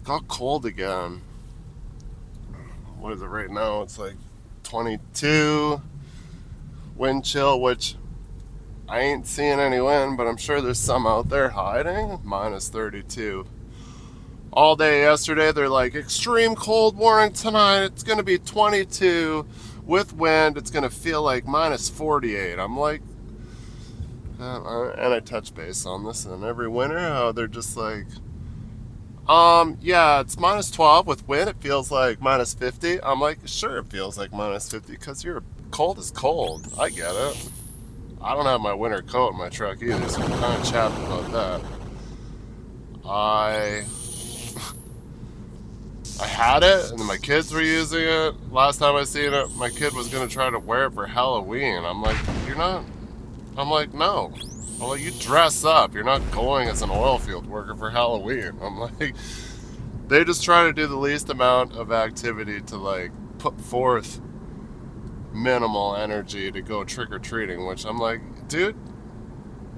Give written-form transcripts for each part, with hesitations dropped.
got cold again. What is it right now? It's like 22 wind chill, which I ain't seeing any wind, but I'm sure there's some out there hiding. Minus 32. All day yesterday, they're like, extreme cold warning tonight. It's going to be 22 with wind. It's going to feel like minus 48. I'm like, and I touch base on this, and every winter, how they're just like, yeah, it's minus 12 with wind. It feels like minus 50. I'm like, sure, it feels like minus 50 because you're cold is cold. I get it. I don't have my winter coat in my truck either, so I'm kind of chapped about that. I I had it, and my kids were using it. Last time I seen it, my kid was gonna try to wear it for Halloween. I'm like, you're not. I'm like, no. I'm like, you dress up. You're not going as an oil field worker for Halloween. I'm like, they just try to do the least amount of activity to like put forth minimal energy to go trick or treating. Which I'm like, dude,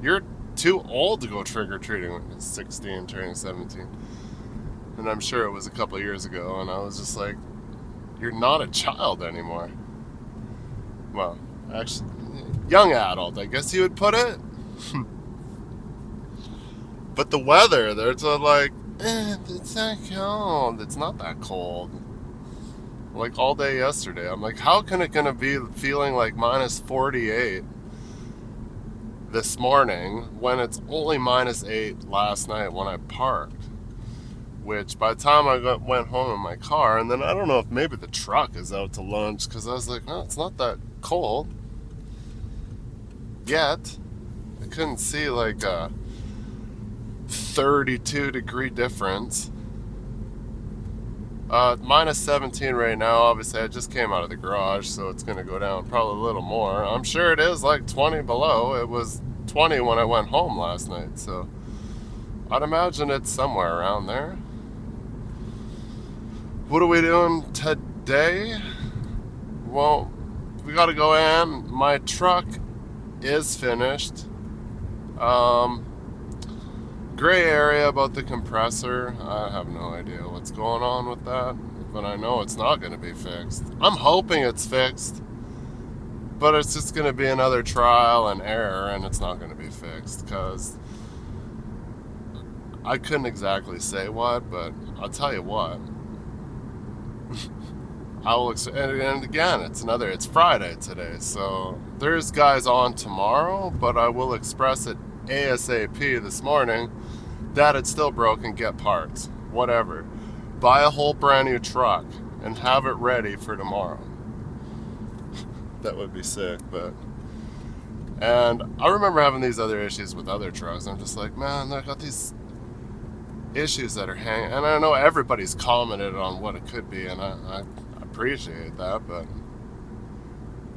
you're too old to go trick or treating when you're 16, turning 17. And I'm sure it was a couple of years ago, and I was just like, you're not a child anymore. Well, actually, young adult, I guess you would put it. But the weather, they're just like, it's not cold. It's not that cold. Like all day yesterday. I'm like, how can it gonna be feeling like minus 48 this morning when it's only minus 8 last night when I parked? Which by the time I went home in my car, and then I don't know if maybe the truck is out to lunch, because I was like, no, it's not that cold yet. I couldn't see like a 32 degree difference. Minus 17 right now. Obviously, I just came out of the garage, so it's going to go down probably a little more. I'm sure it is like 20 below. It was 20 when I went home last night, so I'd imagine it's somewhere around there. What are we doing today? Well, we got to go in. My truck is finished. Gray area about the compressor. I have no idea what's going on with that, but I know it's not going to be fixed. I'm hoping it's fixed, but it's just going to be another trial and error, and it's not going to be fixed because I couldn't exactly say what, but I'll tell you what. I will, and again, it's Friday today, so there's guys on tomorrow, but I will express it ASAP this morning that it's still broken, get parts, whatever. Buy a whole brand new truck and have it ready for tomorrow. That would be sick, but... And I remember having these other issues with other trucks, and I'm just like, man, I got these issues that are hanging, and I know everybody's commented on what it could be, and I appreciate that, but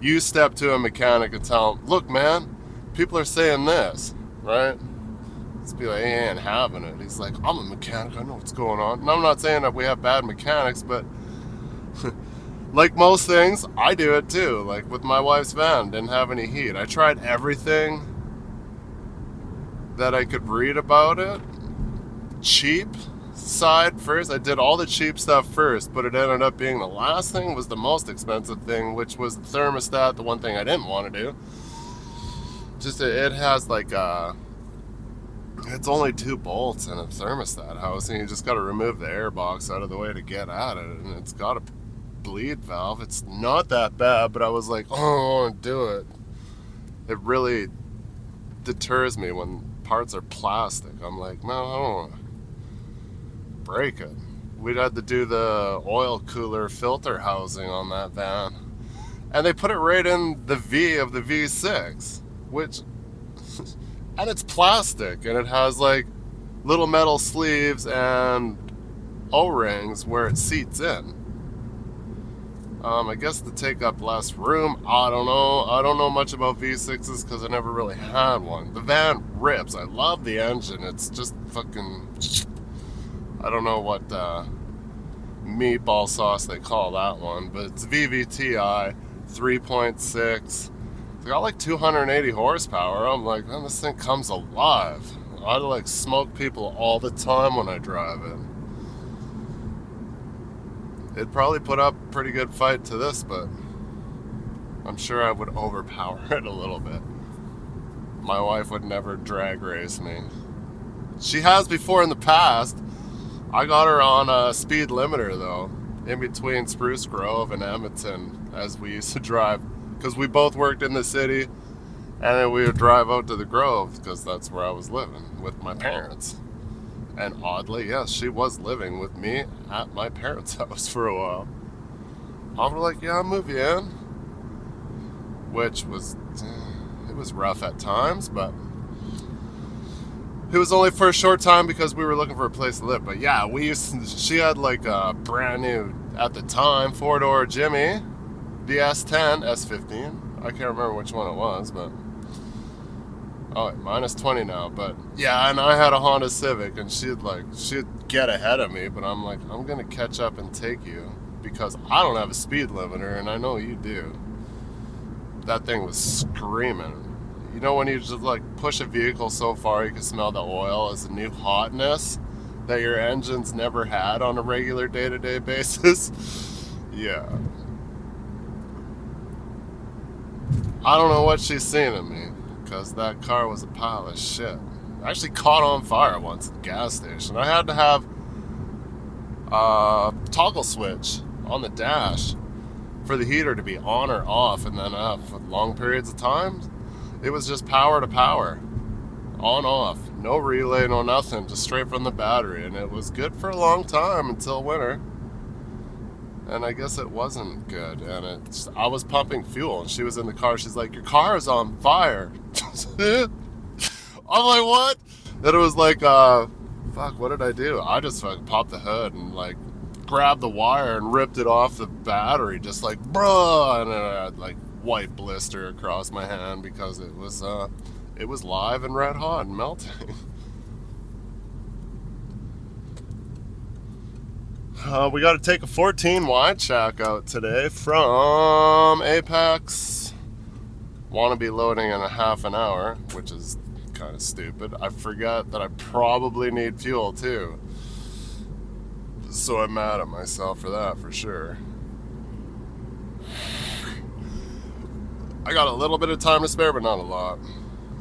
you step to a mechanic and tell him, look, man, people are saying this, right? Let's be like, he ain't having it. He's like, I'm a mechanic, I know what's going on. And I'm not saying that we have bad mechanics, but like most things, I do it too. Like with my wife's van, didn't have any heat. I tried everything that I could read about it. Cheap side first. I did all the cheap stuff first, but it ended up being the last thing was the most expensive thing, which was the thermostat, the one thing I didn't want to do. Just it has like it's only 2 bolts in a thermostat housing. You just got to remove the air box out of the way to get at it, and it's got a bleed valve. It's not that bad, but I was like, oh, I want to do it. It really deters me when parts are plastic. I'm like, no, I don't want to break it. We'd had to do the oil cooler filter housing on that van, and they put it right in the V of the V6, which and it's plastic, and it has like little metal sleeves and O-rings where it seats in. I guess to take up less room. I don't know much about V6s because I never really had one. The van rips. I love the engine. It's just fucking... I don't know what meatball sauce they call that one, but it's VVTi 3.6. It's got like 280 horsepower. I'm like, man, this thing comes alive. I like smoke people all the time when I drive it. it'd probably put up a pretty good fight to this, but I'm sure I would overpower it a little bit. My wife would never drag race me. She has before in the past. I got her on a speed limiter though, in between Spruce Grove and Edmonton, as we used to drive, because we both worked in the city, and then we would drive out to the Grove because that's where I was living with my parents. And oddly, yes, she was living with me at my parents' house for a while. I'm like, yeah, I'll move you in, which was, it was rough at times, but it was only for a short time because we were looking for a place to live. But yeah, she had like a brand new, at the time, 4-door Jimmy, the S10, S15. I can't remember which one it was, but oh, minus 20 now. But yeah, and I had a Honda Civic, and she'd get ahead of me, but I'm like, I'm gonna catch up and take you because I don't have a speed limiter, and I know you do. That thing was screaming. You know when you just like push a vehicle so far you can smell the oil as a new hotness that your engine's never had on a regular day-to-day basis? Yeah. I don't know what she's seen in me, because that car was a pile of shit. I actually caught on fire once at the gas station. I had to have a toggle switch on the dash for the heater to be on or off, and then for long periods of time it was just power to power, on off, no relay, no nothing, just straight from the battery. And it was good for a long time until winter, and I guess it wasn't good. And I was pumping fuel and she was in the car. She's like, your car is on fire. I'm like, what? Then it was like, fuck, what did I do? I just fucking popped the hood and like grabbed the wire and ripped it off the battery, just like, bruh, and then I had like white blister across my hand because it was live and red hot and melting. We got to take a 14 wide shack out today from Apex. Want to be loading in a half an hour, which is kind of stupid. I forgot that I probably need fuel too, so I'm mad at myself for that for sure. I got a little bit of time to spare, but not a lot.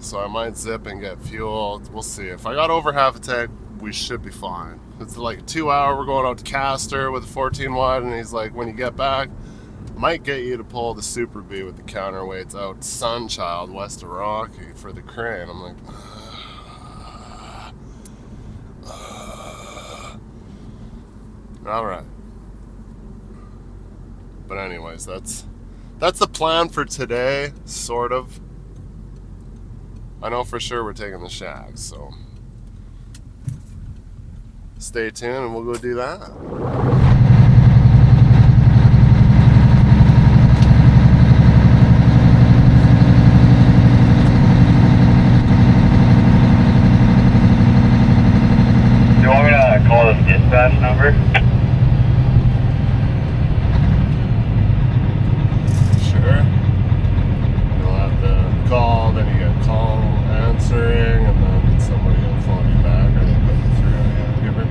So I might zip and get fuel. We'll see. If I got over half a tank, we should be fine. It's like a 2 hour. We're going out to Castor with a 14 wide, and he's like, when you get back, might get you to pull the Super B with the counterweights out Sunchild, west of Rocky, for the crane. I'm like, all right. But anyways, that's the plan for today, sort of. I know for sure we're taking the shack, so stay tuned and we'll go do that. Do you want me to call this dispatch number? Call, then you get call answering, and then somebody will phone you back, or they put you through. Yeah, give her.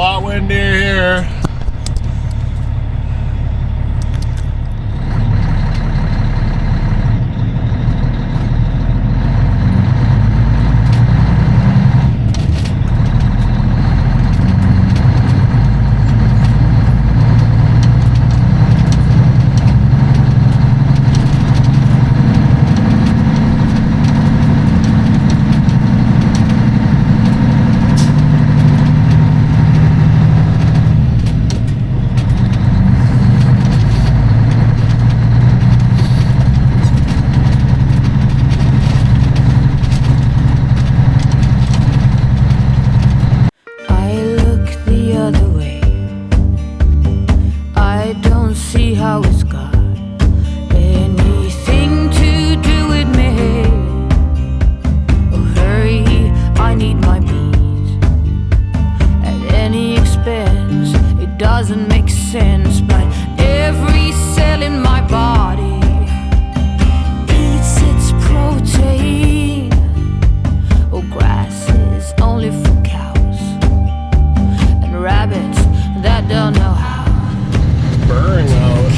lot windier here. Doesn't make sense, but every cell in my body eats its protein. Oh, grass is only for cows and rabbits that don't know how. Burning out.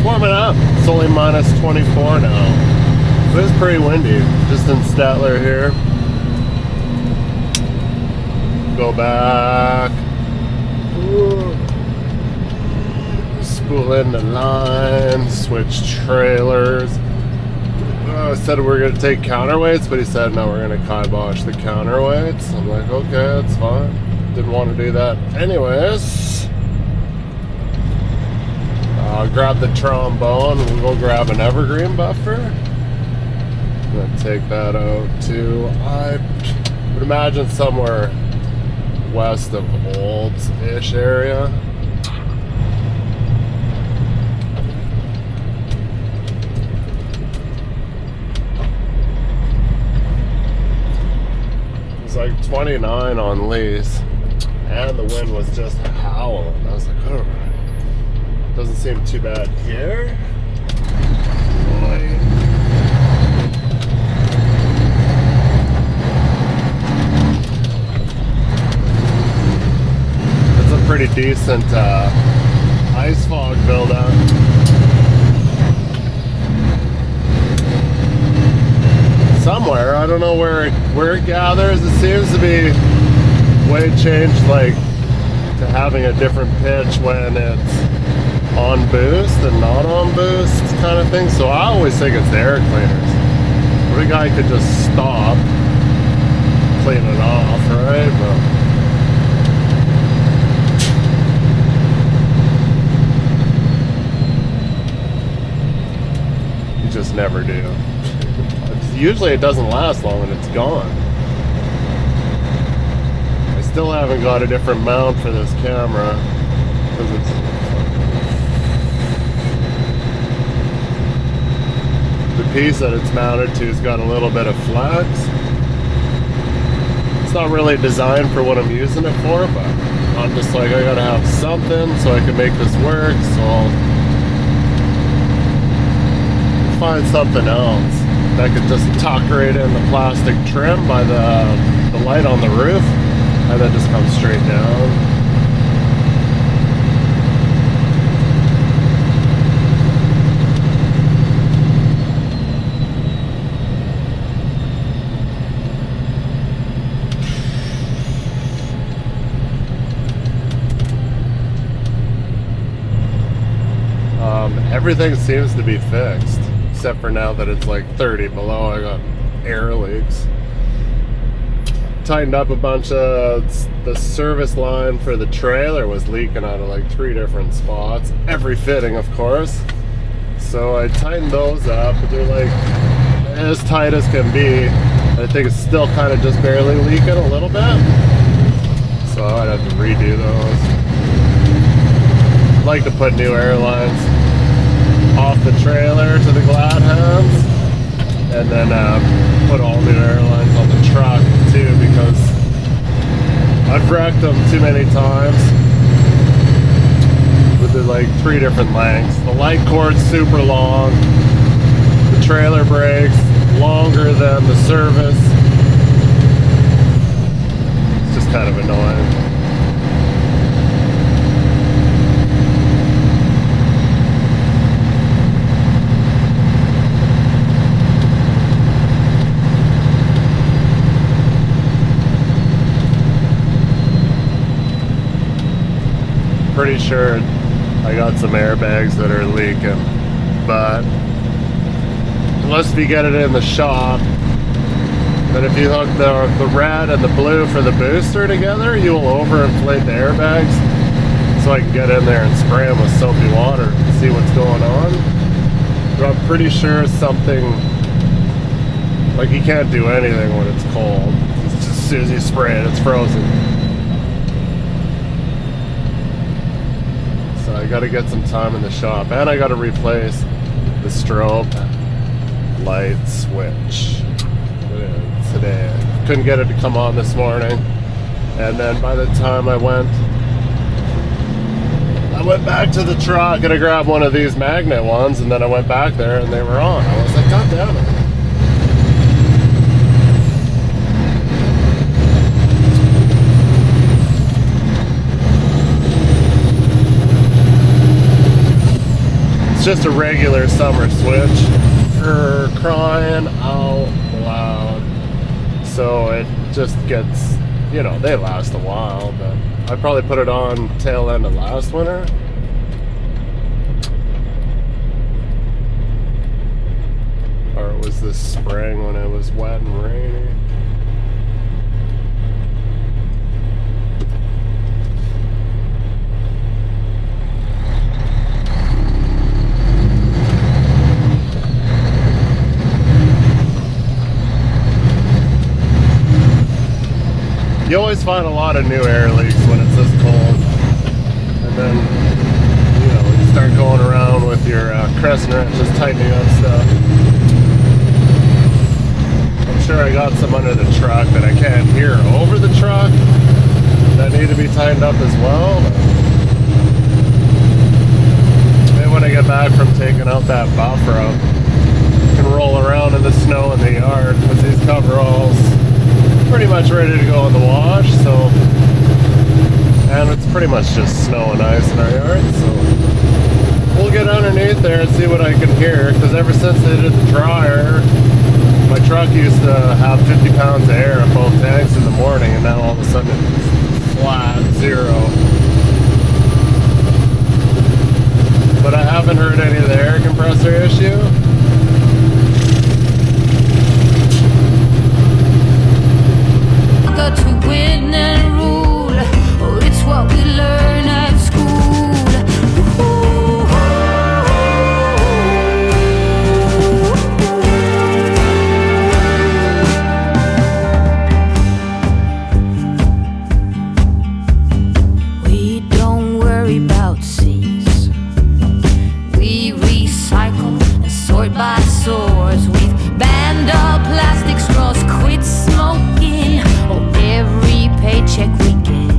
Warming up. It's only minus 24 now. But it's pretty windy. Just in Stettler here. Go back. Spool in the line, switch trailers. I said we were going to take counterweights, but he said no, we're going to kibosh the counterweights. I'm like, okay, that's fine. Didn't want to do that anyways. Grab the trombone. We'll go grab an evergreen buffer. I'm going to take that out too. I would imagine somewhere west of Olds-ish area. It was like 29 on lease, and the wind was just howling. I was like, oh, doesn't seem too bad here. Boy. Pretty decent ice fog buildup. Somewhere, I don't know where it gathers. It seems to be way changed, like to having a different pitch when it's on boost and not on boost kind of thing. So I always think it's the air cleaners. Every guy could just stop, clean it off, right? But just never do. Usually it doesn't last long and it's gone. I still haven't got a different mount for this camera because the piece that it's mounted to has got a little bit of flex. It's not really designed for what I'm using it for, but I'm just like, I gotta have something so I can make this work, so I'll find something else that could just tuck right in the plastic trim by the light on the roof, and then just come straight down. Everything seems to be fixed. Except for now that it's like 30 below, I got air leaks. Tightened up a bunch of the service line for the trailer was leaking out of like 3 different spots. Every fitting, of course. So I tightened those up, but they're like as tight as can be. I think it's still kind of just barely leaking a little bit. So I'd have to redo those. I'd like to put new airlines off the trailer to the glad hands, and then put all new airlines on the truck too, because I've wrecked them too many times with the like 3 different lengths. The light cord's super long, the trailer brakes longer than the service. It's just kind of annoying. Pretty sure I got some airbags that are leaking, but unless we get it in the shop, then if you hook the red and the blue for the booster together, you will overinflate the airbags, so I can get in there and spray them with soapy water and see what's going on. But I'm pretty sure something, like you can't do anything when it's cold. It's just, as soon as you spray it, it's frozen. So I gotta get some time in the shop, and I gotta replace the strobe light switch today. I couldn't get it to come on this morning, and then by the time I went back to the truck and I grabbed one of these magnet ones, and then I went back there and they were on. I was like, God damn it. It's just a regular summer switch. For crying out loud. So it just gets, you know, they last a while, but I probably put it on tail end of last winter. Or it was this spring when it was wet and rainy. You always find a lot of new air leaks when it's this cold. And then, you know, you start going around with your crescent wrench just tightening up stuff. I'm sure I got some under the truck that I can't hear over the truck that need to be tightened up as well. Maybe when I get back from taking out that buffer, I can roll around in the snow in the yard with these coveralls pretty much ready to go in the wash, so, and it's pretty much just snow and ice in our yard, so we'll get underneath there and see what I can hear, because ever since they did the dryer, my truck used to have 50 pounds of air in both tanks in the morning, and now all of a sudden it's flat, zero. But I haven't heard any of the air compressor issue. To win and rule, oh, it's what we learn at school. We don't worry about seas. We recycle and sort by source. We've banned all plastic straws, quit smoking. Every paycheck we get,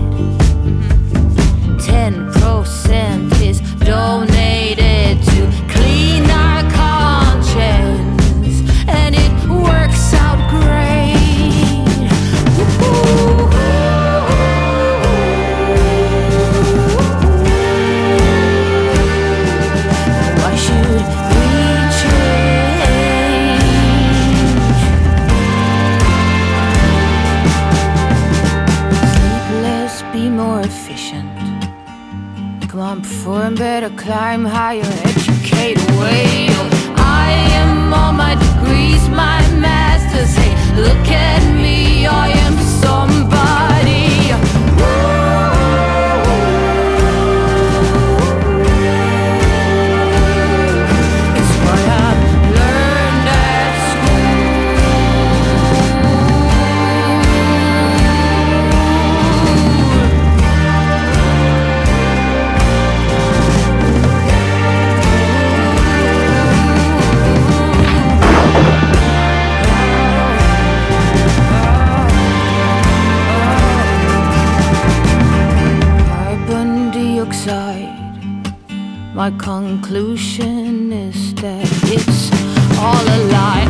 10% is donated to clean our conscience, and it works out great. Woo-hoo. Why should we change? Be more efficient. Come on, perform better, climb higher, educate away. I am all my degrees, my masters. Hey, look at me, I am somebody. It's what I've learned at my conclusion is that it's all a lie.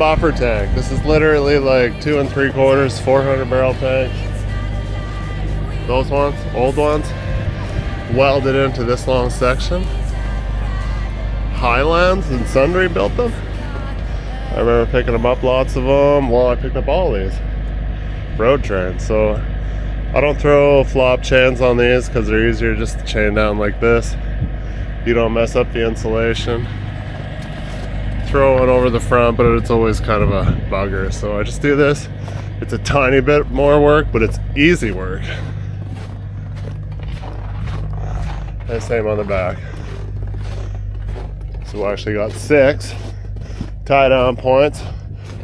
buffer tank. This is literally like 2 3/4, 400 barrel tanks. Those ones, old ones, welded into this long section. Highlands and Sundry built them. I remember picking them up, lots of them. Well, I picked up all these road trains. So I don't throw flop chains on these because they're easier just to chain down like this. You don't mess up the insulation. Throw one over the front, but it's always kind of a bugger. So I just do this. It's a tiny bit more work, but it's easy work. And same on the back. So I actually got 6 tie down points.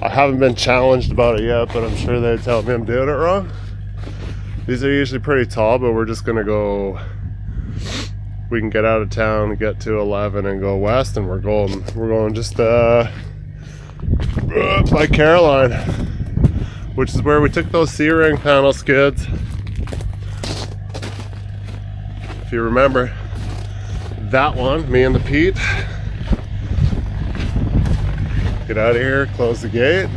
I haven't been challenged about it yet, but I'm sure they'd tell me I'm doing it wrong. These are usually pretty tall, but we're just gonna go, we can get out of town, get to 11 and go west, and we're going just by Caroline, which is where we took those C-ring panel skids. If you remember that one, me and the Pete. Get out of here, close the gate.